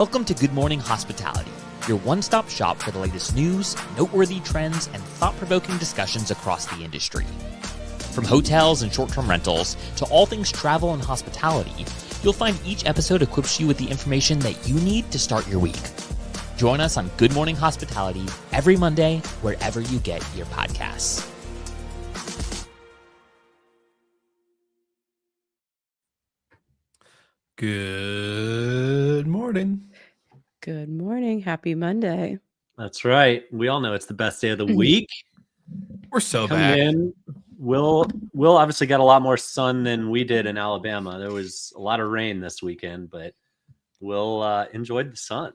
Welcome to Good Morning Hospitality, your one-stop shop for the latest news, noteworthy trends, and thought-provoking discussions across the industry. From hotels and short-term rentals to all things travel and hospitality, you'll find each episode equips you with the information that you need to start your week. Join us on Good Morning Hospitality every Monday, wherever you get your podcasts. Good morning. Good morning. Happy Monday. That's right. We all know it's the best day of the week. We're so Coming back. in. Will obviously got a lot more sun than we did in Alabama. There was a lot of rain this weekend, but Will enjoyed the sun,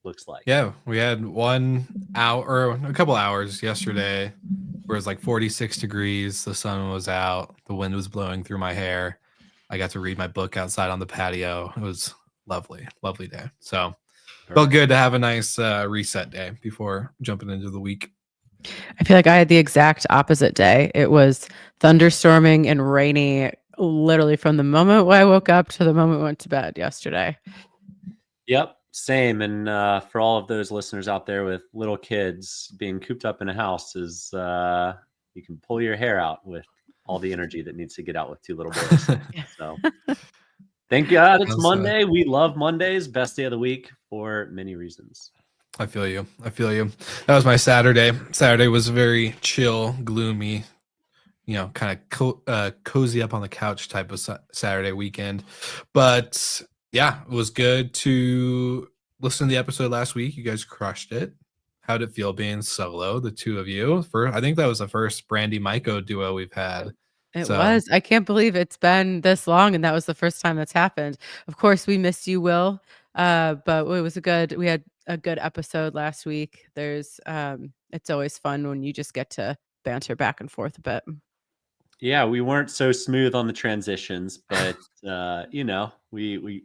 looks like. Yeah, we had 1 hour or a couple hours yesterday where it was like 46 degrees. The sun was out. The wind was blowing through my hair. I got to read my book outside on the patio. It was lovely, lovely day. So felt good to have a nice reset day before jumping into the week. I feel like I had the exact opposite day. It was thunderstorming and rainy literally from the moment I woke up to the moment I went to bed yesterday. Yep, same. And for all of those listeners out there with little kids, being cooped up in a house is you can pull your hair out with all the energy that needs to get out with two little boys. So thank God it's Monday. We love Mondays. Best day of the week for many reasons. I feel you. That was my Saturday. Saturday was very chill, gloomy, kind of cozy up on the couch type of Saturday weekend. But yeah, it was good to listen to the episode last week. You guys crushed it. How'd it feel being solo, the two of you? I think that was the first Brandy Maiko duo we've had. It was. I can't believe it's been this long, and that was the first time that's happened. Of course, we missed you, Will, but it was we had a good episode last week. It's always fun when you just get to banter back and forth a bit. Yeah, we weren't so smooth on the transitions, but we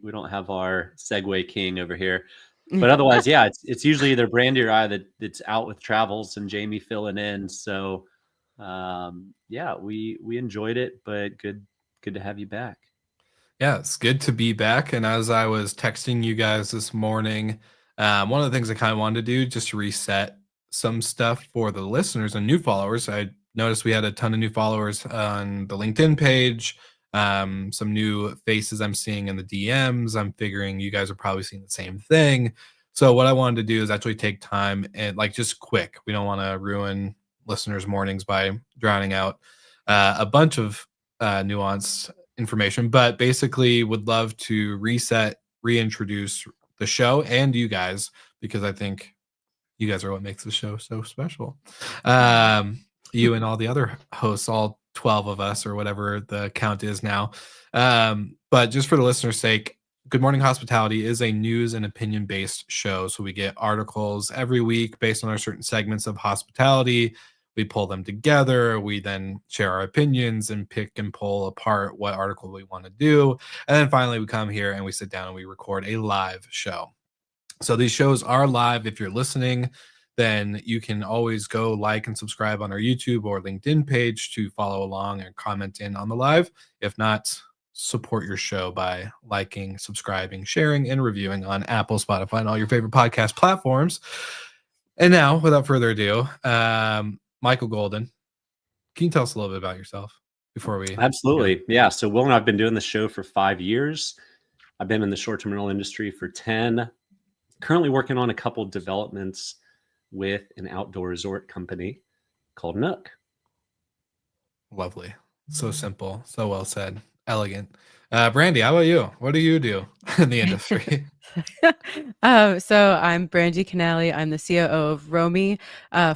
don't have our segue king over here. But otherwise, yeah, it's usually either Brandy or I that's out with travels and Jamie filling in. So yeah, we enjoyed it, but good to have you back. Yeah, it's good to be back. And as I was texting you guys this morning, one of the things I kind of wanted to do just to reset some stuff for the listeners and new followers. I noticed we had a ton of new followers on the LinkedIn page. Some new faces I'm seeing in the DMs. I'm figuring you guys are probably seeing the same thing. So what I wanted to do is actually take time and just quick. We don't want to ruin listeners' mornings by drowning out a bunch of nuanced information, but basically would love to reintroduce the show and you guys, because I think you guys are what makes the show so special. You and all the other hosts, all 12 of us or whatever the count is now. But just for the listener's sake, Good Morning Hospitality is a news and opinion-based show. So we get articles every week based on our certain segments of hospitality. We pull them together. We then share our opinions and pick and pull apart what article we want to do. And then finally, we come here and we sit down and we record a live show. So these shows are live. If you're listening, then you can always go like and subscribe on our YouTube or LinkedIn page to follow along and comment in on the live. If not, support your show by liking, subscribing, sharing, and reviewing on Apple, Spotify, and all your favorite podcast platforms. And now, without further ado, Michael Golden, can you tell us a little bit about yourself before we... Absolutely. Yeah. So Will and I have been doing the show for 5 years. I've been in the short-term rental industry for 10. Currently working on a couple of developments with an outdoor resort company called Nook. Lovely. So simple. So well said. Elegant. Brandy, how about you? What do you do in the industry? So I'm Brandy Canali. I'm the COO of Romy,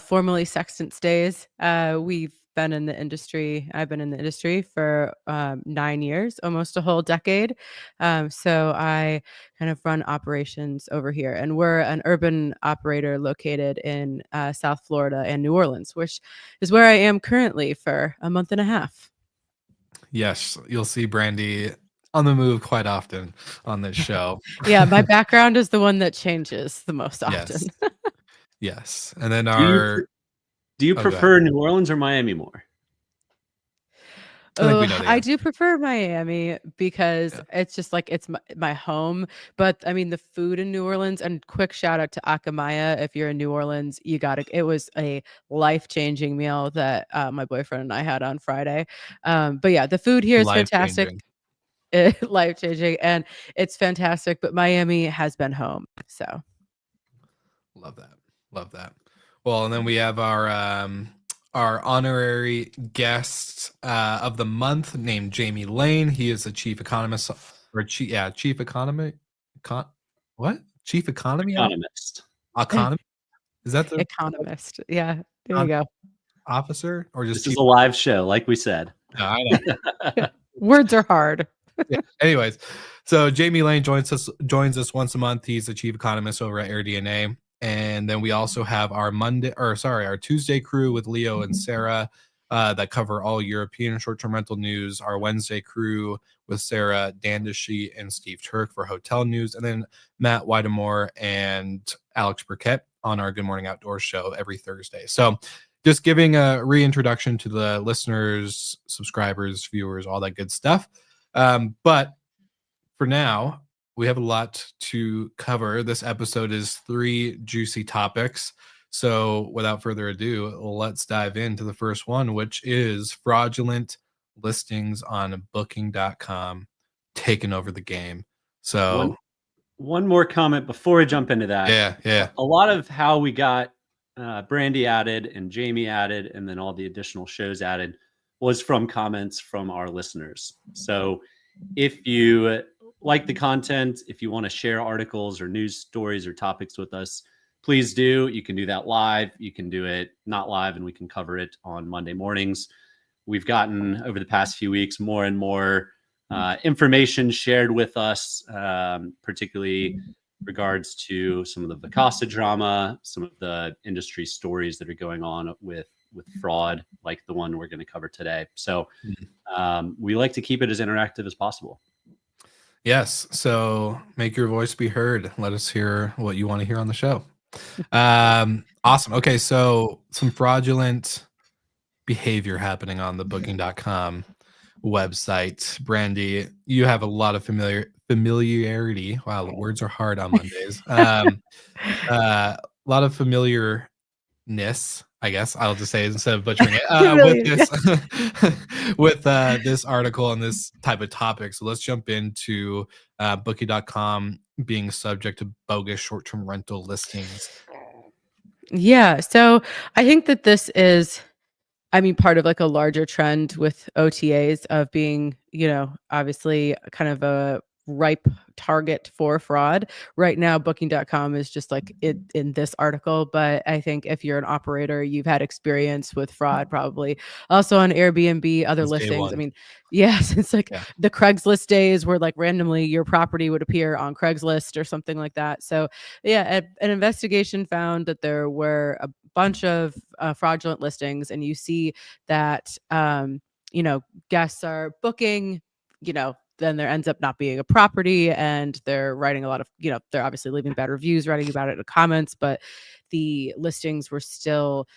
formerly Sextant Stays. We've been in the industry. I've been in the industry for 9 years, almost a whole decade. So I kind of run operations over here, and we're an urban operator located in South Florida and New Orleans, which is where I am currently for a month and a half. Yes, you'll see Brandy on the move quite often on this show. Yeah, my background is the one that changes the most often. Yes. And then do you prefer New Orleans or Miami more? I think we Oh, know the I answer. do prefer Miami because Yeah. it's just like it's my home. But I mean, the food in New Orleans, and quick shout out to Akamaya. If you're in New Orleans, you got it. It was a life-changing meal that my boyfriend and I had on Friday. But yeah, the food here is Life fantastic, changing. life-changing, and it's fantastic. But Miami has been home. So Love that. Love that. Well, and then we have our honorary guest of the month named Jamie Lane. He is the chief economist or chief economy. What? Chief economy? Economist. Economy? Is that the economist. Yeah, there you go. officer or just This is chief? a live show, like we said. No, I know. Words are hard. Yeah. Anyways, so Jamie Lane joins us once a month. He's the chief economist over at AirDNA. And then we also have our our Tuesday crew with Leo and Sarah that cover all European short-term rental news. Our Wednesday crew with Sarah Dandishy and Steve Turk for hotel news. And then Matt Whittemore and Alex Burkett on our Good Morning Outdoors show every Thursday. So just giving a reintroduction to the listeners, subscribers, viewers, all that good stuff. But for now, we have a lot to cover. This episode is 3 juicy topics. So without further ado, let's dive into the first one, which is fraudulent listings on booking.com taking over the game. So one more comment before we jump into that. yeah. A lot of how we got Brandy added and Jamie added, and then all the additional shows added was from comments from our listeners. So if you like the content, if you want to share articles or news stories or topics with us, please do. You can do that live. You can do it not live, and we can cover it on Monday mornings. We've gotten, over the past few weeks, more and more information shared with us, particularly regards to some of the Vacasa drama, some of the industry stories that are going on with fraud, like the one we're going to cover today. So we like to keep it as interactive as possible. Yes. So make your voice be heard. Let us hear what you want to hear on the show. Awesome. Okay. So some fraudulent behavior happening on the booking.com website. Brandy, you have a lot of familiarity. Wow, words are hard on Mondays. A lot of familiarness, I guess I'll just say instead of butchering it with this article and this type of topic. So let's jump into booking.com being subject to bogus short-term rental listings. Yeah. So I think that this is, part of like a larger trend with OTAs of being, obviously kind of a ripe target for fraud. Right now, booking.com is just like it in this article. But I think if you're an operator, you've had experience with fraud, probably also on Airbnb, other Since day listings. one. Yes, it's like the Craigslist days where like randomly your property would appear on Craigslist or something like that. So yeah, an investigation found that there were a bunch of fraudulent listings, and you see that guests are booking, then there ends up not being a property, and they're writing a lot of, they're obviously leaving bad reviews, writing about it in the comments, but the listings were still,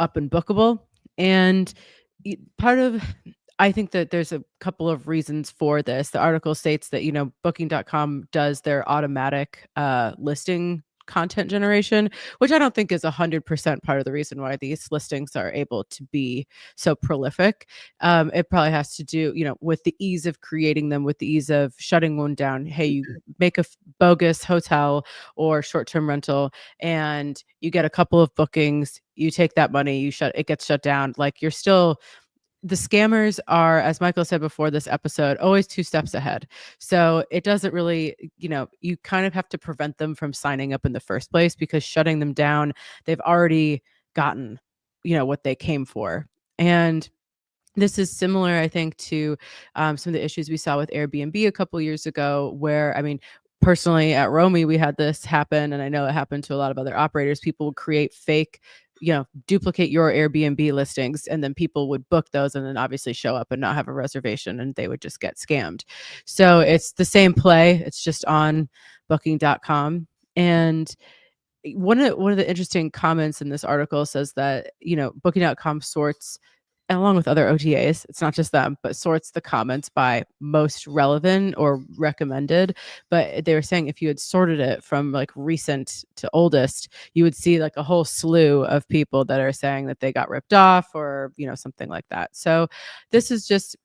up and bookable. And I think that there's a couple of reasons for this. The article states that, booking.com does their automatic listing content generation, which I don't think is 100% part of the reason why these listings are able to be so prolific. It probably has to do, with the ease of creating them, with the ease of shutting one down. Hey, you make a bogus hotel or short-term rental, and you get a couple of bookings, you take that money, it gets shut down. Like you're still, the scammers are, as Michael said before this episode, always 2 steps ahead. So it doesn't really, you kind of have to prevent them from signing up in the first place, because shutting them down, they've already gotten, what they came for. And this is similar, I think, to some of the issues we saw with Airbnb a couple years ago, where, personally at Romy, we had this happen, and I know it happened to a lot of other operators. People would create fake, duplicate your Airbnb listings, and then people would book those and then obviously show up and not have a reservation, and they would just get scammed. So it's the same play. It's just on booking.com. And one of the interesting comments in this article says that, booking.com sorts along with other OTAs, it's not just them, but sorts the comments by most relevant or recommended. But they were saying if you had sorted it from like recent to oldest, you would see like a whole slew of people that are saying that they got ripped off or, something like that. So this is just,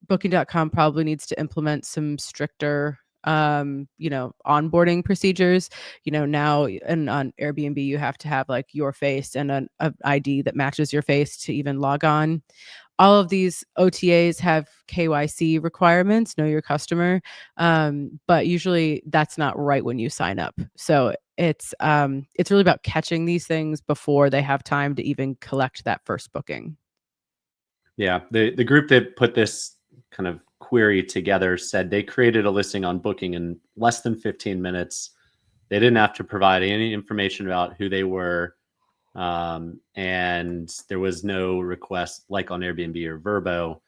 Booking.com probably needs to implement some stricter onboarding procedures. Now and on Airbnb you have to have like your face and an ID that matches your face to even log on. All of these OTAs have KYC requirements, know your customer, but usually that's not right when you sign up. So it's really about catching these things before they have time to even collect that first booking. Yeah, the group that put this kind of query together said they created a listing on Booking in less than 15 minutes. They didn't have to provide any information about who they were. And there was no request like on Airbnb or Vrbo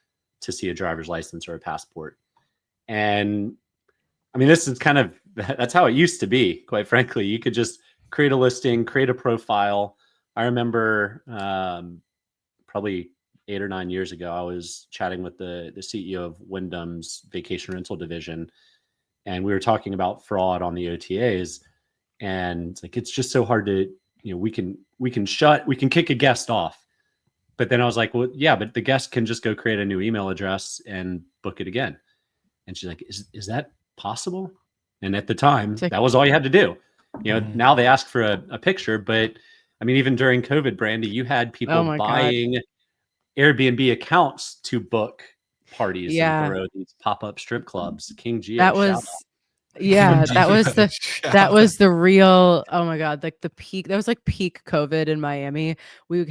to see a driver's license or a passport. And I mean, this is that's how it used to be, quite frankly. You could just create a listing, create a profile. I remember probably 8 or 9 years ago, I was chatting with the CEO of Wyndham's vacation rental division, and we were talking about fraud on the OTAs. And like, it's just so hard to, we can kick a guest off. But then I was like, well, yeah, but the guest can just go create a new email address and book it again. And she's like, is that possible? And at the time, that was all you had to do. Now they ask for a picture, but I mean, even during COVID, Brandy, you had people buying Airbnb accounts to book parties and throw these pop-up strip clubs. King Geo. That was the real, oh my God, like the peak. That was like peak COVID in Miami. We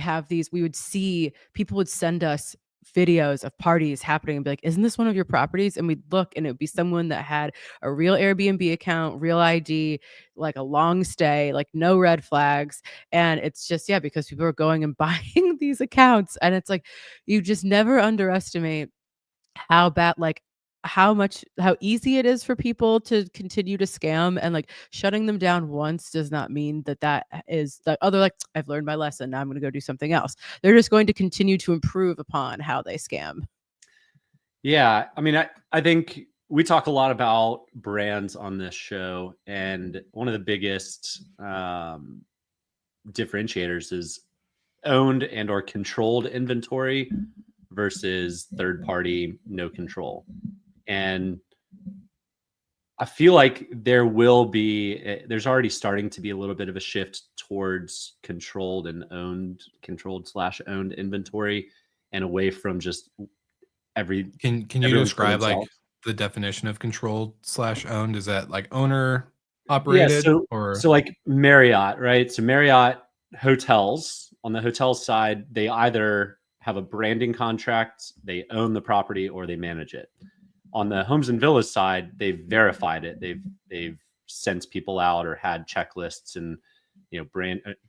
would see people would send us videos of parties happening and be like, isn't this one of your properties? And we'd look and it would be someone that had a real Airbnb account, real ID, like a long stay, like no red flags. And it's just, because people are going and buying these accounts. And it's like, you just never underestimate how bad, like how easy it is for people to continue to scam, and like shutting them down once does not mean that is the other, like, I've learned my lesson, now I'm going to go do something else. They're just going to continue to improve upon how they scam. Yeah. I mean, I think we talk a lot about brands on this show, and one of the biggest differentiators is owned and or controlled inventory versus third party, no control. And I feel like there's already starting to be a little bit of a shift towards controlled / owned inventory, and away from just Can you describe like the definition of controlled / owned? Is that like owner operated? Yeah, so like Marriott, right? So Marriott hotels, on the hotel side, they either have a branding contract, they own the property, or they manage it. On the homes and villas side, they've verified it. They've sent people out or had checklists, and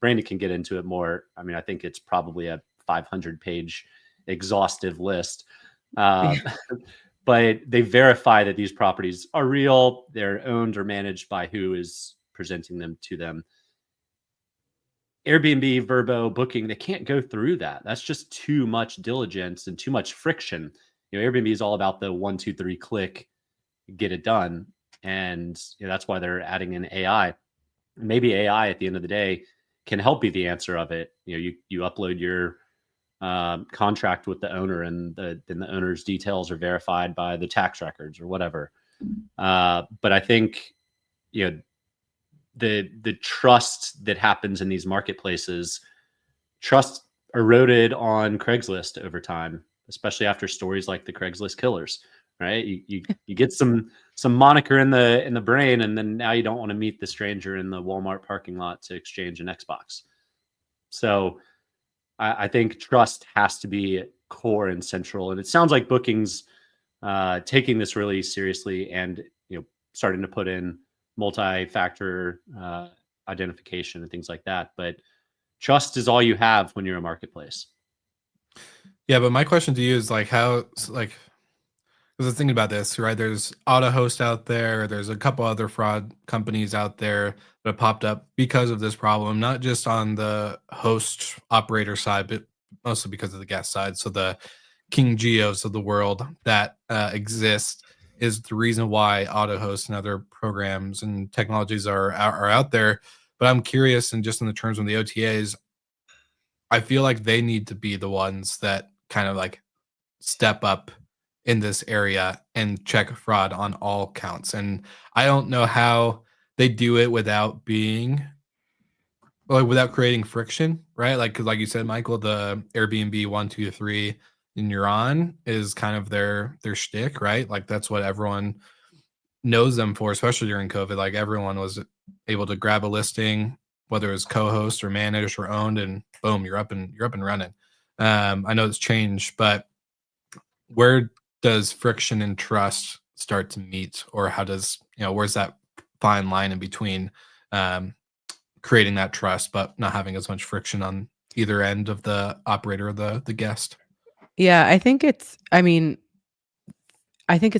Brandy can get into it more. I mean, I think it's probably a 500-page exhaustive list, but they verify that these properties are real. They're owned or managed by who is presenting them to them. Airbnb, Vrbo, Booking, they can't go through that. That's just too much diligence and too much friction. Airbnb is all about the 1, 2, 3 click, get it done. And that's why they're adding in AI. Maybe AI at the end of the day can help be the answer of it. You upload your contract with the owner, and then the owner's details are verified by the tax records or whatever. But I think, the trust that happens in these marketplaces, trust eroded on Craigslist over time, especially after stories like the Craigslist killers, right? You get some moniker in the brain, and then now you don't want to meet the stranger in the Walmart parking lot to exchange an Xbox. So I think trust has to be core and central. And it sounds like Booking's taking this really seriously, and starting to put in multi-factor identification and things like that. But trust is all you have when you're a marketplace. Yeah, but my question to you is like, how, like, because I was thinking about this, right? There's AutoHost out there. There's a couple other fraud companies out there that popped up because of this problem, not just on the host operator side, but mostly because of the guest side. So the King Geos of the world that exist is the reason why AutoHost and other programs and technologies are out there. But I'm curious, and just in the terms of the OTAs, I feel like they need to be the ones that kind of like step up in this area and check fraud on all counts. And I don't know how they do it without being like without creating friction, right? Like, cause like you said, Michael, the Airbnb 1, 2, 3 and you're on is kind of their shtick, right? Like that's what everyone knows them for, especially during COVID. Like everyone was able to grab a listing, whether it was co-host or managed or owned, and boom, you're up and running. I know it's changed, but where does friction and trust start to meet, or how does where's that fine line in between creating that trust but not having as much friction on either end of the operator or the guest? Yeah, I think it's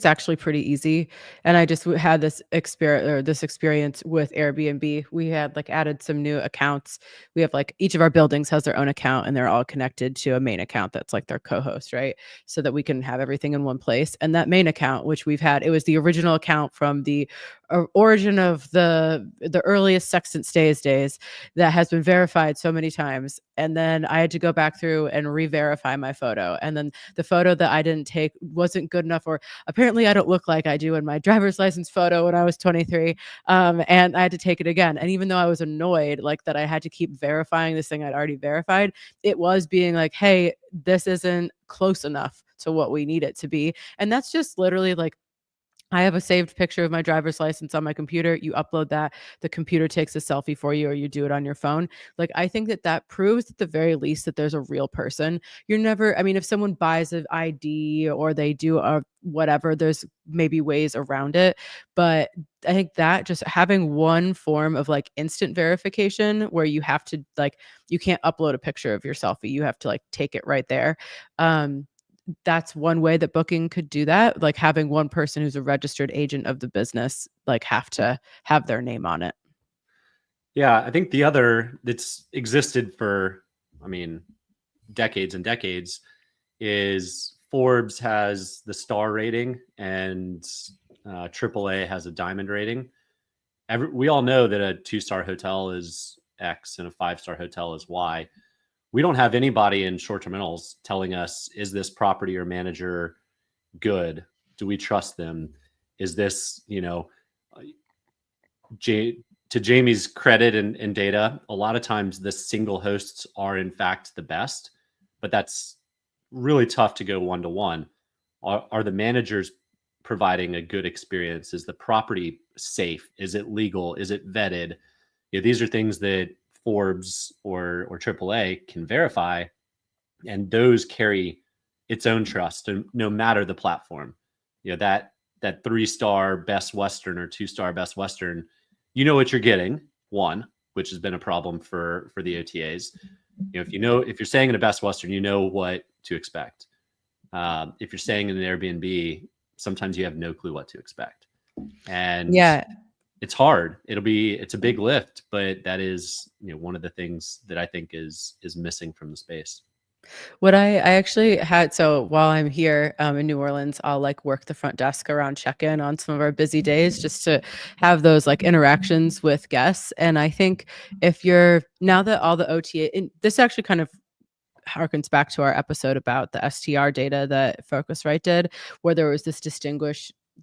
actually pretty easy. And I just had this experience with Airbnb. We had like added some new accounts. We have like each of our buildings has their own account and they're all connected to a main account that's like their co-host, right? So that we can have everything in one place. And that main account, which we've had, it was the original account from the origin of the earliest Sextant Stays days that has been verified so many times. And then I had to go back through and re-verify my photo. And then the photo that I didn't take wasn't good enough, or apparently I don't look like I do in my driver's license photo when I was 23. And I had to take it again. And even though I was annoyed like that I had to keep verifying this thing I'd already verified, it was being like, hey, this isn't close enough to what we need it to be. And that's just literally like, I have a saved picture of my driver's license on my computer. You upload that, the computer takes a selfie for you, or you do it on your phone. Like, I think that proves at the very least that there's a real person. You're never, I mean, if someone buys an ID or they do a whatever, there's maybe ways around it. But I think that just having one form of like instant verification where you have to like, you can't upload a picture of your selfie. You have to like take it right there. That's one way that Booking could do that, like having one person who's a registered agent of the business like have to have their name on it. Yeah, I think the other that's existed for, I mean, decades and decades is Forbes has the star rating and AAA has a diamond rating. We all know that a 2-star hotel is X and a 5-star hotel is Y. We don't have anybody in short-term rentals telling us, is this property or manager good? Do we trust them? Is this, to Jamie's credit and data, a lot of times the single hosts are in fact the best, but that's really tough to go one-to-one. Are the managers providing a good experience? Is the property safe? Is it legal? Is it vetted? These are things that Forbes or AAA can verify, and those carry its own trust no matter the platform. That 3-star Best Western or 2-star Best Western, what you're getting, one, which has been a problem for the OTAs. If you're staying in a Best Western, you know what to expect. If you're staying in an Airbnb, sometimes you have no clue what to expect. And yeah, it's hard. It's a big lift, but that is, one of the things that I think is missing from the space. What I actually had, so while I'm here in New Orleans, I'll like work the front desk around check-in on some of our busy days just to have those like interactions with guests. And I think now that all the OTA, this actually kind of harkens back to our episode about the STR data that Focusrite did, where there was this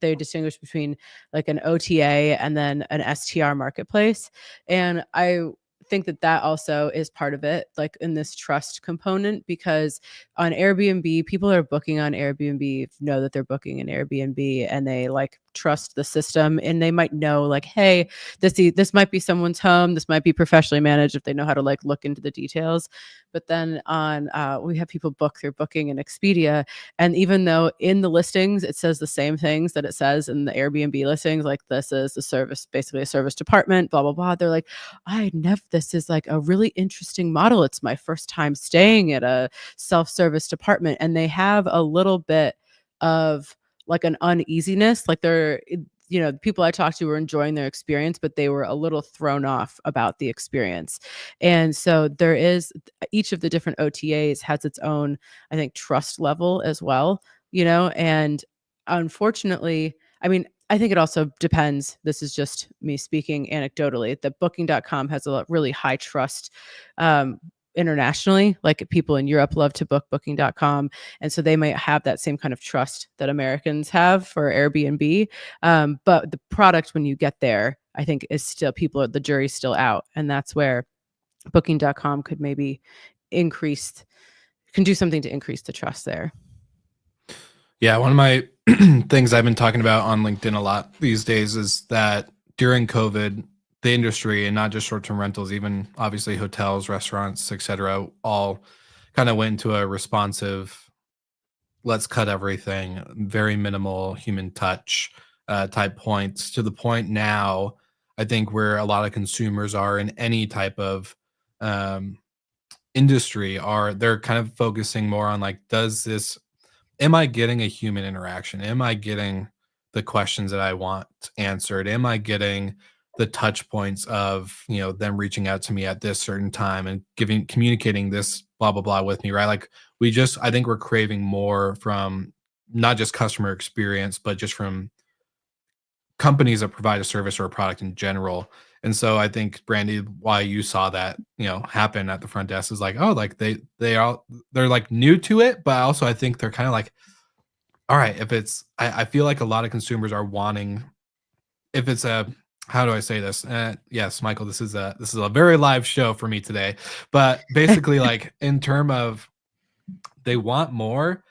they distinguished between like an OTA and then an STR marketplace. And I think that also is part of it, like in this trust component, because on Airbnb, people are booking on Airbnb, know that they're booking an Airbnb and they like trust the system, and they might know like, hey, this might be someone's home, this might be professionally managed if they know how to like look into the details. But then on we have people book through Booking and Expedia, and even though in the listings it says the same things that it says in the Airbnb listings, like this is the service, basically a service department, blah blah blah, they're like, this is like a really interesting model, it's my first time staying at a self-service department. And they have a little bit of like an uneasiness, like the people I talked to were enjoying their experience, but they were a little thrown off about the experience. And so there is, each of the different OTAs has its own, I think, trust level as well, and unfortunately, I mean, I think it also depends. This is just me speaking anecdotally, that booking.com has a really high trust internationally. Like, people in Europe love to book booking.com. And so they might have that same kind of trust that Americans have for Airbnb. But the product, when you get there, I think is still, the jury's still out. And that's where booking.com could maybe can do something to increase the trust there. Yeah, one of my things I've been talking about on LinkedIn a lot these days is that during COVID, the industry, and not just short-term rentals, even obviously hotels, restaurants, etc., all kind of went into a responsive, let's cut everything, very minimal human touch type points, to the point now, I think, where a lot of consumers are in any type of industry, they're kind of focusing more on, like, am I getting a human interaction? Am I getting the questions that I want answered? Am I getting the touch points of, them reaching out to me at this certain time and communicating this blah, blah, blah with me, right? Like, I think we're craving more from not just customer experience, but just from companies that provide a service or a product in general. And so I think, Brandy, why you saw that, happen at the front desk is like, oh, like they're like new to it, but also I think they're kind of like, all right, I feel like a lot of consumers are wanting, if it's how do I say this? Yes, Michael, this is a very live show for me today, but basically, like, in term of, they want more.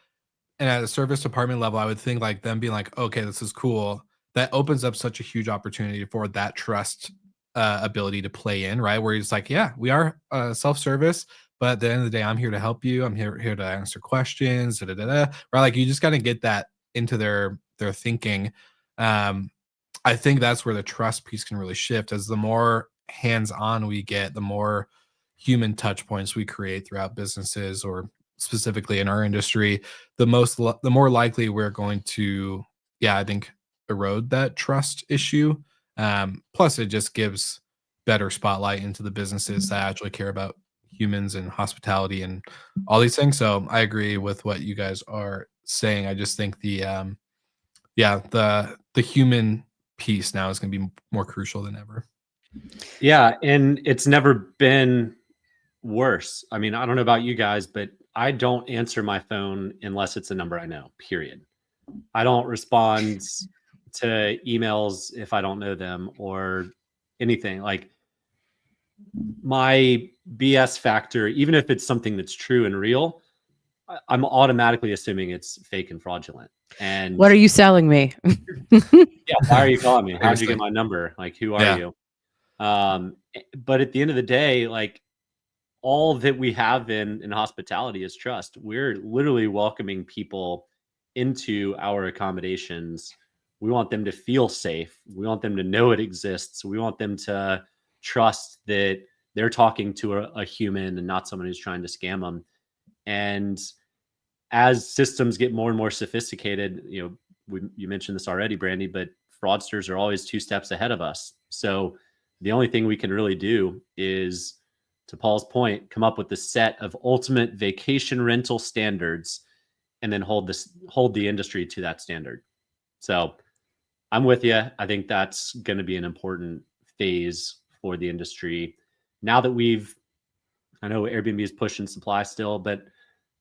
And at a service department level, I would think, like, them being like, okay, this is cool. That opens up such a huge opportunity for that trust ability to play in, right? Where it's like, yeah, we are self-service, but at the end of the day, I'm here to help you. I'm here to answer questions, right? Like, you just got to get that into their thinking. I think that's where the trust piece can really shift. As the more hands-on we get, the more human touch points we create throughout businesses, or specifically in our industry, the more likely we're going to, I think, erode that trust issue. Plus, it just gives better spotlight into the businesses that actually care about humans and hospitality and all these things. So I agree with what you guys are saying. I just think the human piece now is going to be more crucial than ever. Yeah, and it's never been worse. I mean, I don't know about you guys, but I don't answer my phone unless it's a number I know, period. I don't respond to emails if I don't know them or anything. Like, my BS factor, even if it's something that's true and real, I'm automatically assuming it's fake and fraudulent. And what are you selling me? Yeah, why are you calling me? How'd you get my number? Like, who are you? But at the end of the day, like, all that we have in hospitality is trust. We're literally welcoming people into our accommodations. We want them to feel safe. We want them to know it exists. We want them to trust that they're talking to a human and not someone who's trying to scam them. And as systems get more and more sophisticated, you mentioned this already, Brandy, but fraudsters are always 2 steps ahead of us. So the only thing we can really do is, to Paul's point, come up with a set of ultimate vacation rental standards and then hold the industry to that standard. So I'm with you. I think that's going to be an important phase for the industry. Now that I know Airbnb is pushing supply still, but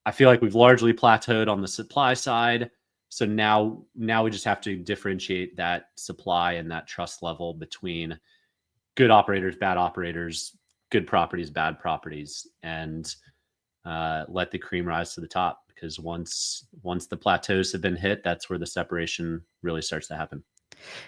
I feel like we've largely plateaued on the supply side. So now we just have to differentiate that supply and that trust level between good operators, bad operators, good properties, bad properties, and let the cream rise to the top. Because once the plateaus have been hit, that's where the separation really starts to happen.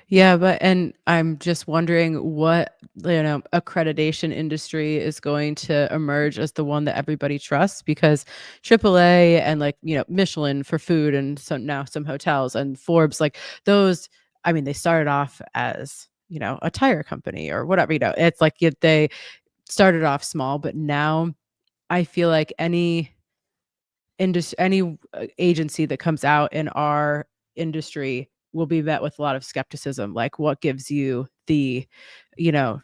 Yeah, and I'm just wondering what, accreditation industry is going to emerge as the one that everybody trusts, because AAA and, like, Michelin for food, and now some hotels, and Forbes, like those, I mean, they started off as, a tire company or whatever, it's like they started off small, but now I feel like any agency that comes out in our industry will be met with a lot of skepticism. Like, what gives you the, you know,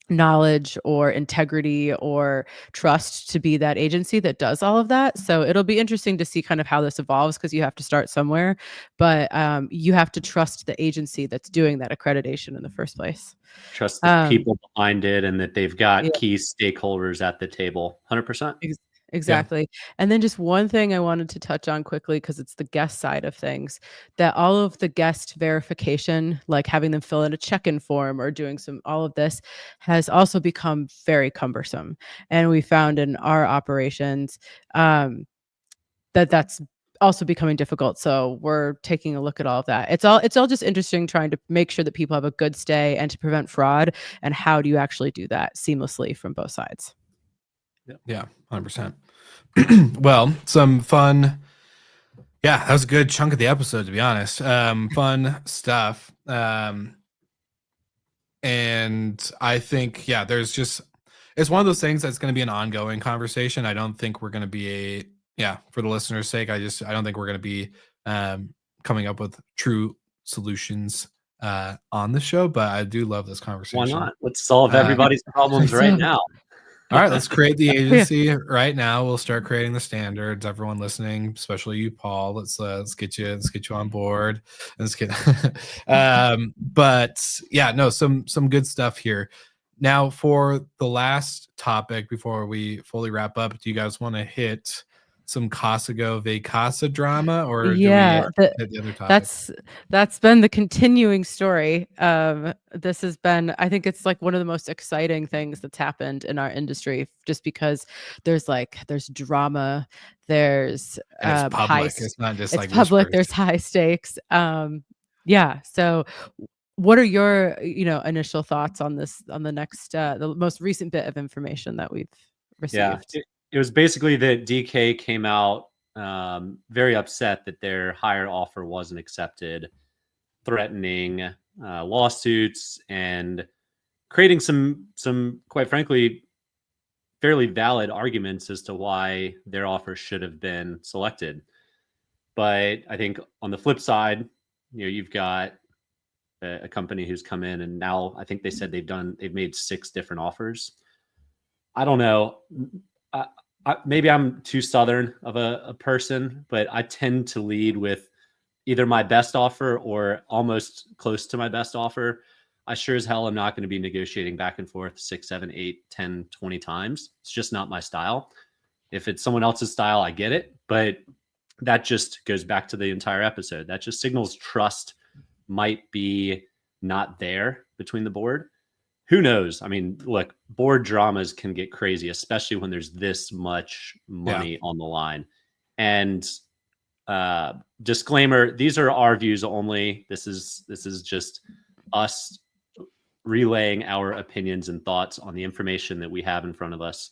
knowledge or integrity or trust to be that agency that does all of that? So it'll be interesting to see kind of how this evolves, because you have to start somewhere, but you have to trust the agency that's doing that accreditation in the first place. Trust the people behind it, and that they've got Yeah. key stakeholders at the table. 100%. Exactly. And then just one thing I wanted to touch on quickly, because it's the guest side of things, that all of the guest verification, like having them fill in a check-in form or doing all of this, has also become very cumbersome. And we found in our operations that that's also becoming difficult. So we're taking a look at all of that. It's all just interesting, trying to make sure that people have a good stay and to prevent fraud. And how do you actually do that seamlessly from both sides? Yeah, 100%. Well, some fun. Yeah, that was a good chunk of the episode, to be honest. Fun stuff. And I think, yeah, it's one of those things that's going to be an ongoing conversation. I don't think we're going to be for the listeners' sake, I don't think we're going to be coming up with true solutions on the show, but I do love this conversation. Why not? Let's solve everybody's problems right now. All right, let's create the agency right now. We'll start creating the standards. Everyone listening, especially you, Paul, let's get you on board. Let's get but yeah, no, some good stuff here. Now, for the last topic before we fully wrap up, do you guys want to hit some Vacasa drama, or do we hit the other topic? That's been the continuing story. This has been, I think it's like one of the most exciting things that's happened in our industry, just because there's drama, there's and it's public. It's not just like public. whispers. There's high stakes. So what are your initial thoughts on this, on the next the most recent bit of information that we've received? It was basically that DK came out very upset that their higher offer wasn't accepted, threatening lawsuits and creating some quite frankly fairly valid arguments as to why their offer should have been selected. But I think on the flip side, you've got a company who's come in, and now I think they said they've made 6 different offers. I don't know. Maybe I'm too Southern of a person, but I tend to lead with either my best offer or almost close to my best offer. I sure as hell am not going to be negotiating back and forth 6, 7, 8, 10, 20 times. It's just not my style. If it's someone else's style, I get it. But that just goes back to the entire episode. That just signals trust might be not there between the board. Who knows? I mean, look, board dramas can get crazy, especially when there's this much money on the line. And disclaimer, these are our views only. This is just us relaying our opinions and thoughts on the information that we have in front of us.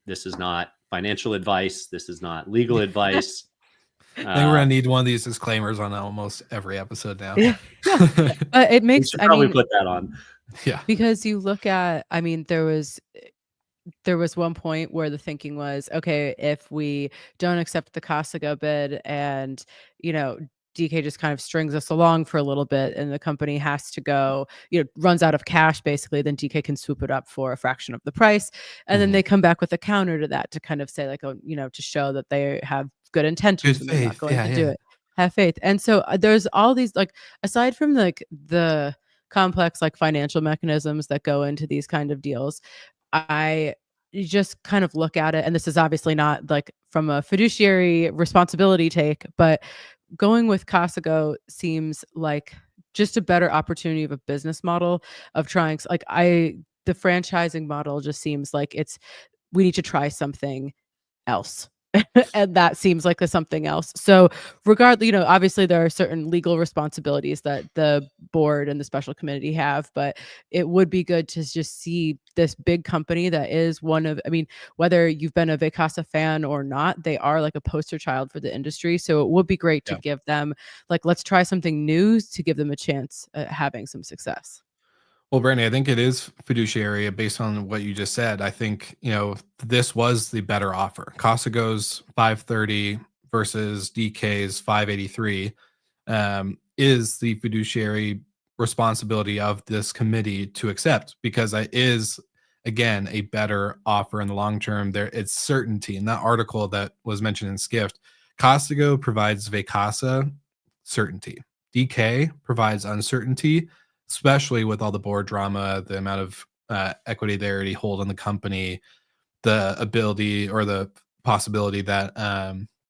This is not financial advice. This is not legal advice. I think we're gonna need one of these disclaimers on almost every episode now. But it makes, probably put that on. Yeah, because you look at, there was one point where the thinking was, okay, if we don't accept the Casago bid and DK just kind of strings us along for a little bit and the company has to go, runs out of cash basically, then DK can swoop it up for a fraction of the price. And then they come back with a counter to that to kind of say like, to show that they have good intentions and they're not going to do it. Have faith. And so there's all these, like, aside from like the complex like financial mechanisms that go into these kind of deals, you just kind of look at it, and this is obviously not like from a fiduciary responsibility take, but going with Casago seems like just a better opportunity of a business model of trying, like, the franchising model just seems like we need to try something else. And that seems like something else. So regardless, obviously there are certain legal responsibilities that the board and the special committee have, but it would be good to just see this big company that is whether you've been a Vacasa fan or not, they are like a poster child for the industry. So it would be great to give them, like, let's try something new to give them a chance at having some success. Well, Brandy, I think it is fiduciary based on what you just said. I think, this was the better offer. Casago's $530 versus DK's $583. is the fiduciary responsibility of this committee to accept, because it is, again, a better offer in the long term. There, it's certainty. In that article that was mentioned in Skift, Costigo provides Vacasa certainty. DK provides uncertainty, especially with all the board drama, the amount of equity they already hold in the company, the ability or the possibility that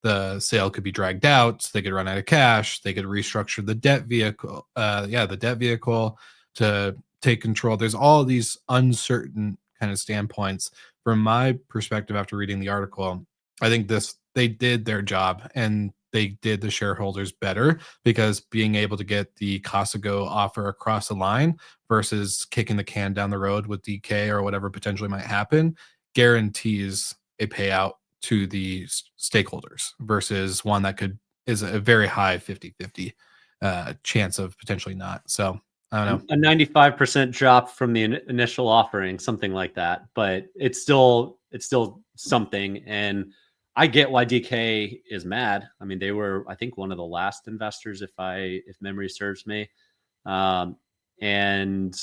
the sale could be dragged out. They could run out of cash. They could restructure the debt vehicle. The debt vehicle to take control. There's all these uncertain kind of standpoints. From my perspective, after reading the article, I think they did their job and they did the shareholders better, because being able to get the Costigo offer across the line versus kicking the can down the road with DK or whatever potentially might happen guarantees a payout to the stakeholders versus one that is a very high 50-50 chance of potentially not. So I don't know. A 95% drop from the initial offering, something like that, but it's still something. And I get why DK is mad. I mean, they were, I think, one of the last investors, if memory serves me. And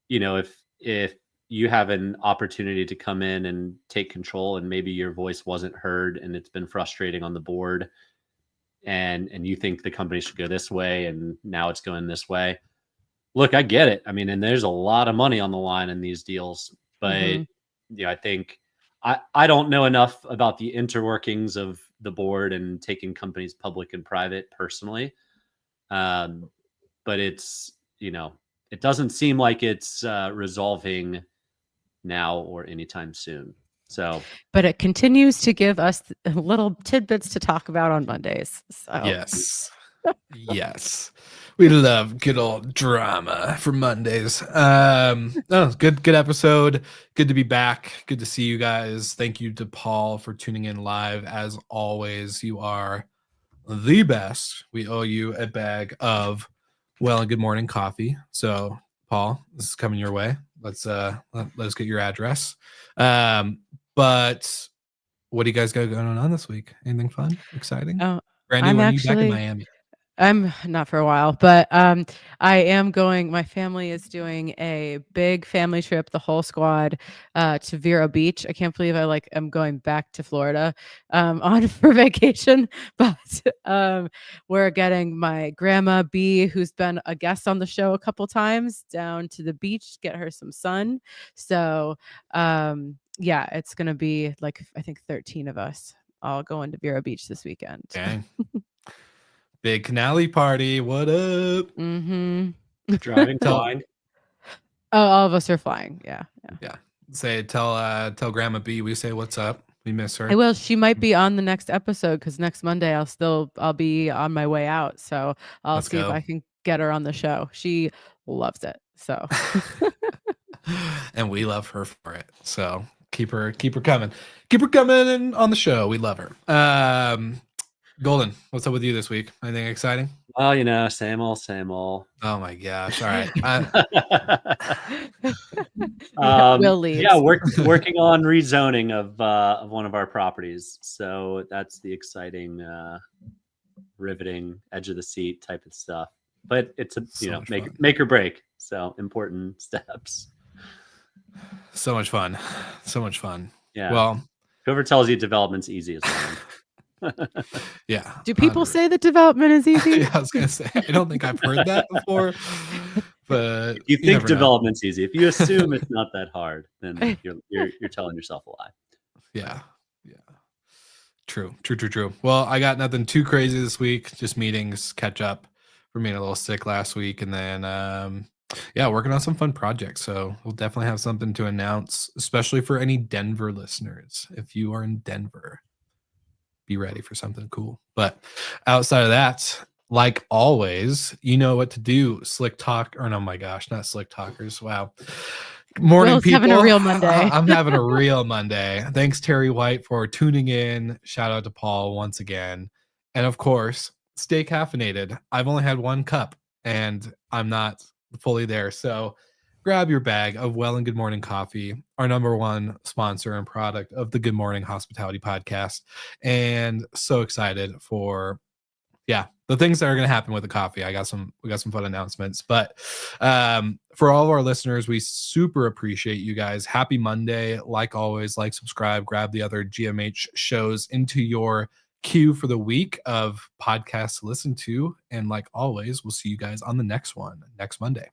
you know, if you have an opportunity to come in and take control, and maybe your voice wasn't heard and it's been frustrating on the board, and you think the company should go this way and now it's going this way. Look, I get it. I mean, and there's a lot of money on the line in these deals, but I think I don't know enough about the interworkings of the board and taking companies public and private personally. But it's, it doesn't seem like it's resolving now or anytime soon. So, but it continues to give us little tidbits to talk about on Mondays. So yes. Yes, we love good old drama for Mondays. Good episode. Good to be back. Good to see you guys. Thank you to Paul for tuning in live. As always, you are the best. We owe you a bag of and good morning coffee. So, Paul, this is coming your way. Let's get your address. But what do you guys got going on this week? Anything fun, exciting? Brandy, when are you back in Miami? I'm not for a while, but I am going. My family is doing a big family trip, the whole squad, to Vero Beach. I can't believe I'm going back to Florida for vacation. But we're getting my grandma B, who's been a guest on the show a couple times, down to the beach to get her some sun. So yeah, it's gonna be I think 13 of us all going to Vero Beach this weekend. Dang. Big Canali party. What up? Driving flying. Oh, all of us are flying. Yeah. Say tell Grandma B we say what's up. We miss her. I will. She might be on the next episode because next Monday I'll be on my way out. So I'll see if I can get her on the show. She loves it. So and we love her for it. So keep her coming. Keep her coming on the show. We love her. Golden, what's up with you this week? Anything exciting? Well, same old. Oh my gosh! All right. Will leaves. Yeah, working on rezoning of one of our properties. So that's the exciting, riveting, edge of the seat type of stuff. But it's make or break. So important steps. So much fun. Yeah. Well, whoever tells you development's easy is wrong. Yeah. Do people say that development is easy? Yeah, I was gonna say, I don't think I've heard that before. But you think development's easy. If you assume it's not that hard, then you're telling yourself a lie. Yeah. True. Well, I got nothing too crazy this week. Just meetings, catch up for being a little sick last week, and then working on some fun projects. So we'll definitely have something to announce, especially for any Denver listeners. If you are in Denver, be ready for something cool. But outside of that, like always, you know what to do. Slick talk, or no, my gosh, not slick talkers. Wow. Morning, Will's people. Having a real Monday. I'm having a real Monday. Thanks, Terry White, for tuning in. Shout out to Paul once again. And of course, stay caffeinated. I've only had one cup and I'm not fully there. So grab your bag of Well and Good Morning Coffee, our number one sponsor and product of the Good Morning Hospitality Podcast. And so excited for yeah, the things that are going to happen with the coffee. We got some fun announcements, but for all of our listeners, we super appreciate you guys. Happy Monday. Like always, like, subscribe, grab the other GMH shows into your queue for the week of podcasts to listen to. And like always, we'll see you guys on the next one next Monday.